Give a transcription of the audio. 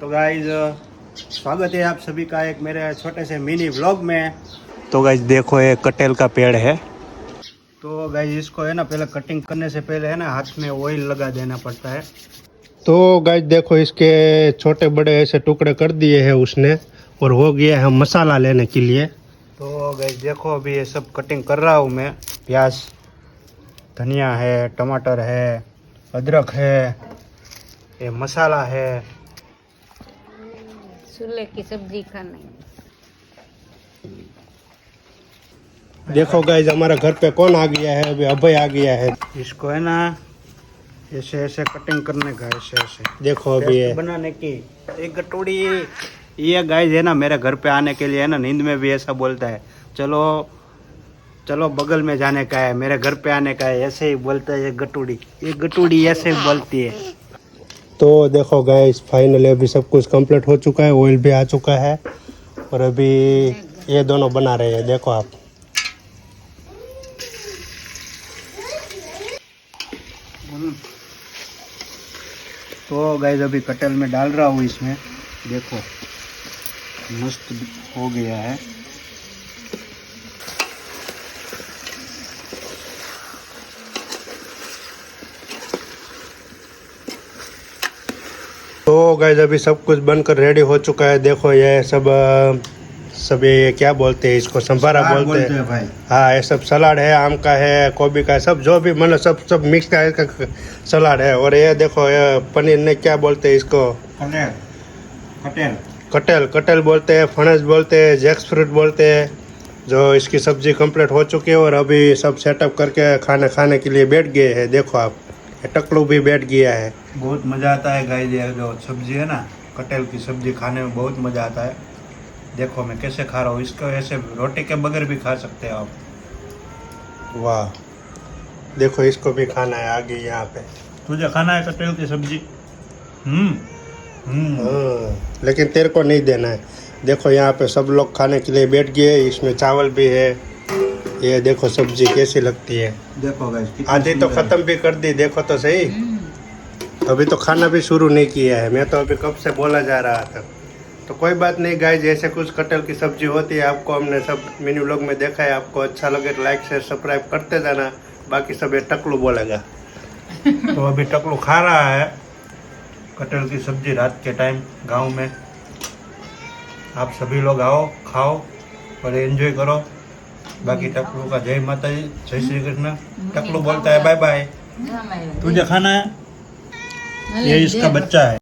तो गाइज स्वागत है आप सभी का एक मेरे छोटे से मिनी व्लॉग में। तो गाइज देखो ये कटेल का पेड़ है। तो गाइज इसको है ना पहले कटिंग करने से पहले है ना हाथ में ऑयल लगा देना पड़ता है। तो गाइज देखो इसके छोटे बड़े ऐसे टुकड़े कर दिए हैं उसने और हो गया है मसाला लेने के लिए। तो गाइज देखो अभी ये सब कटिंग कर रहा हूँ मैं। प्याज, धनिया है, टमाटर है, अदरक है, ये मसाला है। चूल्हे की सब्जी खाने। देखो गाइज हमारे घर पे कौन आ गया है, अभी अभय आ गया है। इसको है ना ऐसे ऐसे कटिंग करने का, ऐसे ऐसे देखो अभी ये बनाने की एक कटोरी। ये गाइज है ना मेरे घर पे आने के लिए है ना नींद में भी ऐसा बोलता है, चलो चलो बगल में जाने का है, मेरे घर पे आने का है, ऐसे ही बोलता है। ये गटूड़ी ऐसे ही बोलती है। तो देखो गाइस फाइनली अभी सब कुछ कंप्लीट हो चुका है, ऑयल भी आ चुका है और अभी ये दोनों बना रहे हैं। देखो आप तो गाइस अभी कटल में डाल रहा हूँ इसमें। देखो मस्त हो गया है। तो गाइस अभी सब कुछ बनकर रेडी हो चुका है। देखो ये सब ये क्या बोलते हैं इसको, संभारा बोलते हैं भाई। हाँ ये सब सलाद है, आम का है, गोभी का है, सब जो भी मतलब सब मिक्स का इसका सलाद है। और ये देखो ये पनीर ने क्या बोलते हैं इसको, कटेल बोलते हैं, फणस बोलते हैं, जैक्स फ्रूट बोलते हैं। जो इसकी सब्जी कंप्लीट हो चुकी है और अभी सब सेटअप करके खाने के लिए बैठ गए हैं। देखो आप टकलू भी बैठ गया है। बहुत मज़ा आता है गाइस, ये जो सब्जी है ना कटहल की सब्जी खाने में बहुत मज़ा आता है। देखो मैं कैसे खा रहा हूँ इसको, ऐसे रोटी के बगैर भी खा सकते हो आप। वाह देखो इसको भी खाना है आगे यहाँ पे। तुझे खाना है कटहल की सब्जी? लेकिन तेरे को नहीं देना है। देखो यहाँ पे सब लोग खाने के लिए बैठ गए, इसमें चावल भी है। ये देखो सब्जी कैसी लगती है। देखो गाइस आधी तो खत्म भी कर दी, देखो तो सही। अभी तो खाना भी शुरू नहीं किया है, मैं तो अभी कब से बोला जा रहा था। तो कोई बात नहीं गाइस, जैसे कुछ कटहल की सब्जी होती है आपको हमने सब मिनी व्लॉग में देखा है। आपको अच्छा लगे तो लाइक शेयर सब्सक्राइब करते जाना। बाकी सब ये टकलू बोलेगा। तो अभी टकलू खा रहा है कटहल की सब्जी रात के टाइम गाँव में। आप सभी लोग आओ, खाओ और एंजॉय करो। बाकी टकलू का जय माता जी, जय श्री कृष्ण। टकलू बोलता है बाय बाय। तुझे खाना है, ये इसका बच्चा है।